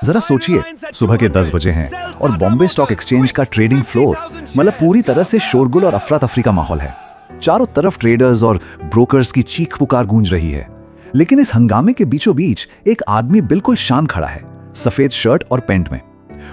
जरा सोचिए, सुबह के 10 बजे हैं और बॉम्बे स्टॉक एक्सचेंज का ट्रेडिंग फ्लोर मतलब पूरी तरह से शोरगुल और अफरा तफरी का माहौल है। चारों तरफ ट्रेडर्स और ब्रोकर्स की चीख पुकार गूंज रही है। लेकिन इस हंगामे के बीचों बीच एक आदमी बिल्कुल शांत खड़ा है, सफेद शर्ट और पैंट में।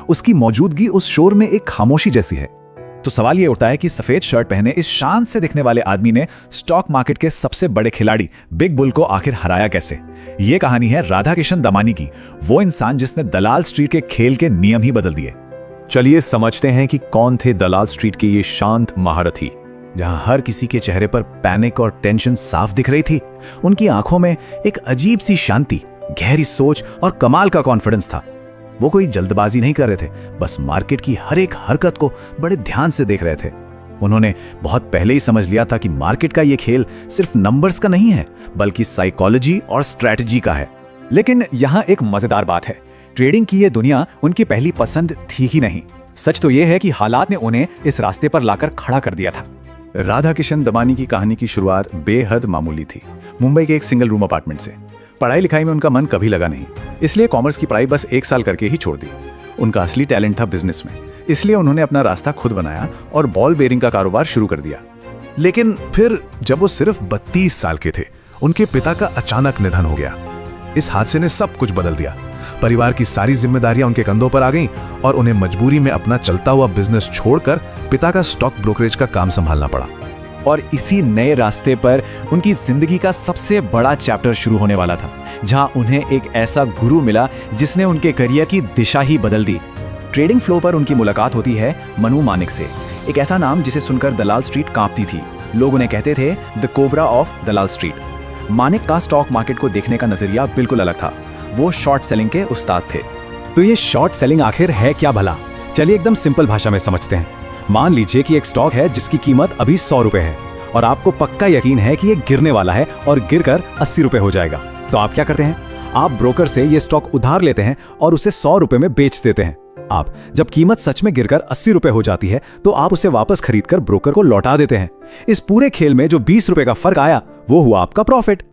उसकी मौजूदगी उस शोर में एक खामोशी जैसी है। तो सवाल ये उठता है कि सफेद शर्ट पहने इस शांत से दिखने वाले आदमी ने स्टॉक मार्केट के सबसे बड़े खिलाड़ी बिग बुल को आखिर हराया कैसे। ये कहानी है राधा किशन दमानी की, वो इंसान जिसने दलाल स्ट्रीट के खेल के नियम ही बदल दिए। चलिए समझते हैं कि कौन थे दलाल स्ट्रीट के ये शांत महारथी। जहां हर किसी के चेहरे पर पैनिक और टेंशन साफ दिख रही थी, उनकी आंखों में एक अजीब सी शांति, गहरी सोच और कमाल का कॉन्फिडेंस था। वो कोई जल्दबाजी नहीं कर रहे थे, बस मार्केट की हर एक हरकत को बड़े ध्यान से देख रहे थे। उन्होंने बहुत पहले ही समझ लिया था कि मार्केट का ये खेल सिर्फ नंबर्स का नहीं है, बल्कि साइकोलॉजी और स्ट्रैटेजी का है। लेकिन यहाँ एक मजेदार बात है, ट्रेडिंग की ये दुनिया उनकी पहली पसंद थी ही नहीं। सच तो यह है कि हालात ने उन्हें इस रास्ते पर लाकर खड़ा कर दिया था। राधा किशन दमानी की कहानी की शुरुआत बेहद मामूली थी, मुंबई के एक सिंगल रूम अपार्टमेंट से। पढ़ाई लिखाई में उनका मन कभी लगा नहीं, इसलिए कॉमर्स की पढ़ाई बस 1 साल करके ही छोड़ दी। उनका असली टैलेंट था बिजनेस में, इसलिए उन्होंने अपना रास्ता खुद बनाया और बॉल बेरिंग का कारोबार शुरू कर दिया। लेकिन फिर जब वो सिर्फ 32 साल के थे, उनके पिता का अचानक निधन हो गया। इस हादसे ने सब कुछ बदल दिया। परिवार की सारी जिम्मेदारियां उनके कंधों पर आ गईं और उन्हें मजबूरी में अपना चलता हुआ बिजनेस छोड़कर पिता का स्टॉक ब्रोकरेज का काम संभालना पड़ा। और इसी नए रास्ते पर उनकी जिंदगी का सबसे बड़ा चैप्टर शुरू होने वाला था, जहां उन्हें एक ऐसा गुरु मिला जिसने उनके करियर की दिशा ही बदल दी। ट्रेडिंग फ्लो पर उनकी मुलाकात होती है मनु मानिक से, एक ऐसा नाम जिसे सुनकर दलाल स्ट्रीट कांपती थी। लोग उन्हें कहते थे the cobra of Dalal street. Manik का स्टॉक मार्केट को देखने का नजरिया बिल्कुल अलग था। वो शॉर्ट सेलिंग के उस्ताद थे। तो ये शॉर्ट सेलिंग आखिर है क्या भला? चलिए एकदम सिंपल भाषा में समझते हैं। मान लीजिए कि एक स्टॉक है जिसकी कीमत अभी 100 रुपए है और आपको पक्का यकीन है कि ये गिरने वाला है और गिरकर 80 रुपए हो जाएगा। तो आप क्या करते हैं? आप ब्रोकर से ये स्टॉक उधार लेते हैं और उसे 100 रुपए में बेच देते हैं। आप जब कीमत सच में गिरकर 80 रुपए हो जाती है तो आप उसे वापस खरीदकर ब्रोकर को लौटा देते हैं। इस पूरे खेल में जो 20 रुपए का फर्क आया वो हुआ आपका प्रॉफिट।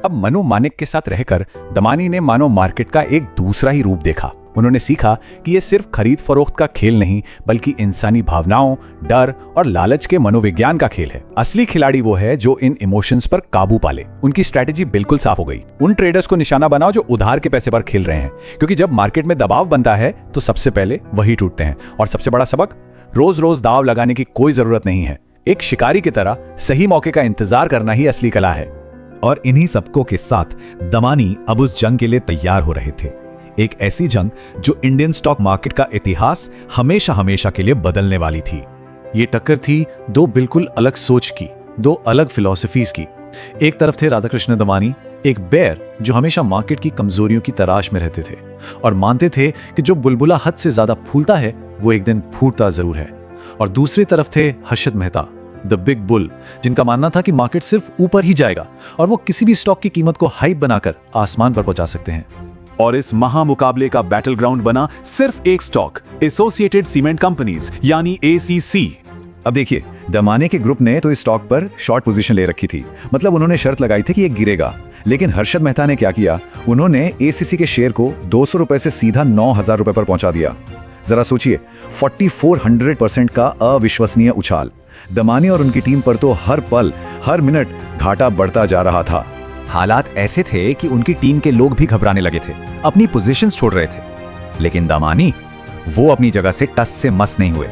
अब मनु मानिक के साथ रहकर दमानी ने मानो मार्केट का एक दूसरा ही रूप देखा। उन्होंने सीखा कि यह सिर्फ खरीद फरोख्त का खेल नहीं, बल्कि इंसानी भावनाओं, डर और लालच के मनोविज्ञान का खेल है। असली खिलाड़ी वो है जो इन इमोशंस पर काबू पाले। उनकी स्ट्रैटेजी बिल्कुल साफ हो गई। उन ट्रेडर्स को निशाना बनाओ जो उधार के पैसे पर खेल रहे हैं, क्योंकि जब मार्केट में दबाव बनता है तो सबसे पहले वही टूटते हैं। और सबसे बड़ा सबक, रोज रोज दाव लगाने की कोई जरूरत नहीं है। एक शिकारी की तरह सही मौके का इंतजार करना ही असली कला है। और इन्हीं सबकों के साथ दमानी अब उस जंग के लिए तैयार हो रहे थे। एक ऐसी जंग जो इंडियन स्टॉक मार्केट का इतिहास हमेशा हमेशा के लिए बदलने वाली थी। ये टक्कर थी दो बिल्कुल अलग सोच की, दो अलग फिलॉसफीज की। एक तरफ थे राधा कृष्ण दमानी, एक बेयर जो हमेशा मार्केट की कमजोरियों की तलाश में रहते थे और मानते थे कि जो बुलबुला हद से ज्यादा फूलता है वो एक दिन फूटता जरूर है। और दूसरी तरफ थे Harshad Mehta, the big bull, जिनका मानना था कि मार्केट सिर्फ ऊपर ही जाएगा और वो किसी भी स्टॉक की कीमत को हाइप बनाकर आसमान पर पहुंचा सकते हैं। और इस महामुकाबले का बैटल ग्राउंड बना सिर्फ एक स्टॉक, एसोसिएटेड सीमेंट कंपनीज यानी एसीसी। अब देखिए, दमानी के ग्रुप ने तो इस स्टॉक पर शॉर्ट पोजीशन ले रखी थी, मतलब उन्होंने शर्त लगाई थी कि ये गिरेगा। लेकिन हर्षद मेहता ने क्या किया, उन्होंने एसीसी के शेयर को 200 रुपए से सीधा 9,000 रुपए पर पहुंचा दिया। जरा सोचिए, 4400% का अविश्वसनीय उछाल। दमानी और उनकी टीम पर तो हर पल हर मिनट घाटा बढ़ता जा रहा था। हालात ऐसे थे कि उनकी टीम के लोग भी घबराने लगे थे, अपनी पोजीशंस छोड़ रहे थे। लेकिन दमानी, वो अपनी जगह से टस से मस नहीं हुए।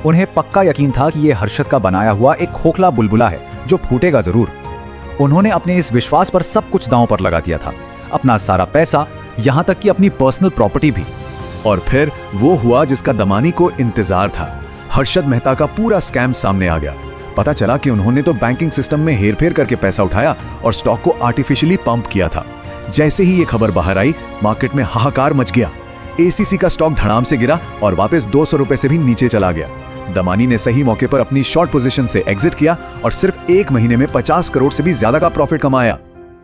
उन्हें पक्का यकीन था कि यह हर्षद का बनाया हुआ एक खोखला बुलबुला है जो फूटेगा जरूर। उन्होंने अपने इस विश्वास पर सब कुछ दांव पर लगा दिया था, अपना सारा पैसा, यहां तक कि अपनी पर्सनल प्रॉपर्टी भी। और फिर वो हुआ जिसका दमानी को इंतजार था। हर्षद मेहता का पूरा स्कैम सामने आ गया। पता चला कि उन्होंने तो बैंकिंग सिस्टम में हेरफेर करके पैसा उठाया और स्टॉक को आर्टिफिशियली पंप किया था। जैसे ही ये खबर बाहर आई, मार्केट में हाहाकार मच गया। एसीसी का स्टॉक धड़ाम से गिरा और वापस 200 रुपए से भी नीचे चला गया। दमानी ने सही मौके पर अपनी शॉर्ट पोजीशन से एग्जिट किया और सिर्फ 1 महीने में 50 करोड़ से भी ज्यादा का प्रॉफिट कमाया।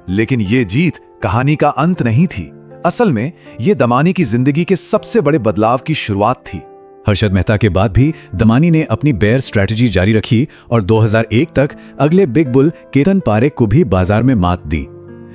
लेकिन ये जीत कहानी का अंत नहीं थी। असल में ये दमानी की जिंदगी के सबसे बड़े बदलाव की शुरुआत थी। हर्षद मेहता के बाद भी दमानी ने अपनी बेयर स्ट्रैटेजी जारी रखी और 2001 तक अगले बिग बुल केतन पारेख को भी बाजार में मात दी।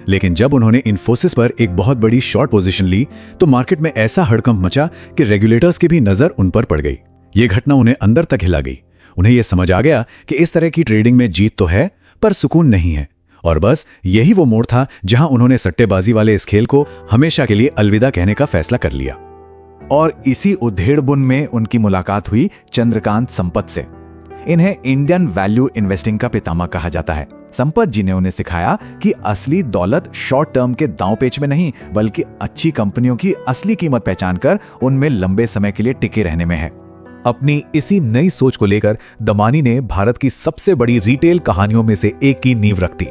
लेकिन जब उन्होंने इन्फोसिस पर एक बहुत बड़ी शॉर्ट पोजीशन ली तो मार्केट में ऐसा हड़कंप मचा कि रेगुलेटर्स की भी नजर उन पर पड़ गई। ये घटना उन्हें अंदर तक हिला गई। उन्हें यह समझ आ गया कि इस तरह की ट्रेडिंग में जीत तो है पर सुकून नहीं है, और बस यही वो मोड़ था जहां उन्होंने सट्टेबाजी वाले इस खेल को हमेशा के लिए अलविदा कहने का फैसला कर लिया। और इसी उधेड़बुन में उनकी मुलाकात हुई चंद्रकांत संपत से। इन्हें इंडियन वैल्यू इन्वेस्टिंग का पितामह कहा जाता है। संपत जी ने उन्हें सिखाया कि असली दौलत शॉर्ट टर्म के दांव पेच में नहीं, बल्कि अच्छी कंपनियों की असली कीमत पहचान कर उनमें लंबे समय के लिए टिके रहने में है। अपनी इसी नई सोच को लेकर दमानी ने भारत की सबसे बड़ी रिटेल कहानियों में से एक की नींव रख दी।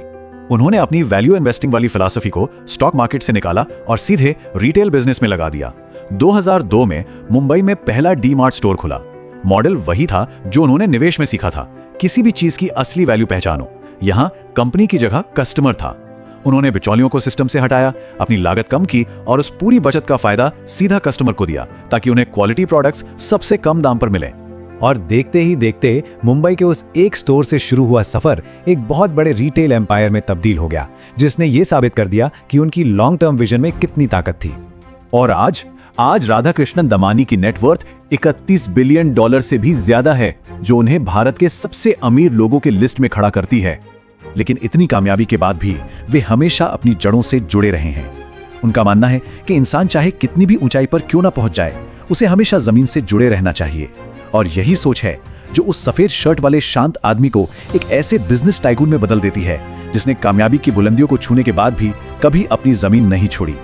उन्होंने अपनी वैल्यू इन्वेस्टिंग वाली फिलॉसफी को स्टॉक मार्केट से निकाला और सीधे रिटेल बिजनेस में लगा दिया। 2002 में मुंबई में पहला डी-मार्ट स्टोर खुला। मॉडल वही था जो उन्होंने निवेश में सीखा था। किसी भी चीज की असली वैल्यू पहचानो। यहां कंपनी की जगह कस्टमर था। उन्होंने बिचौलियों को सिस्टम से हटाया, अपनी लागत कम की और उस पूरी बचत का फायदा सीधा कस्टमर को दिया ताकि उन्हें क्वालिटी प्रोडक्ट्स सबसे कम दाम पर मिले। और देखते ही देखते मुंबई के उस एक स्टोर से शुरू हुआ सफर एक बहुत बड़े रिटेल एम्पायर में तब्दील हो गया, जिसने ये साबित कर दिया कि उनकी लॉन्ग टर्म विजन में कितनी ताकत थी। और आज राधाकृष्णन दमानी की नेटवर्थ 31 बिलियन डॉलर से भी ज्यादा है, जो उन्हें भारत के सबसे अमीर लोगों के लिस्ट में खड़ा करती है। लेकिन इतनी कामयाबी के बाद भी वे हमेशा अपनी जड़ों से जुड़े रहे हैं। उनका मानना है कि इंसान चाहे कितनी भी ऊंचाई पर क्यों ना पहुंच जाए, उसे हमेशा जमीन से जुड़े रहना चाहिए। और यही सोच है जो उस सफेद शर्ट वाले शांत आदमी को एक ऐसे बिजनेस टाइकून में बदल देती है जिसने कामयाबी की बुलंदियों को छूने के बाद भी कभी अपनी जमीन नहीं छोड़ी।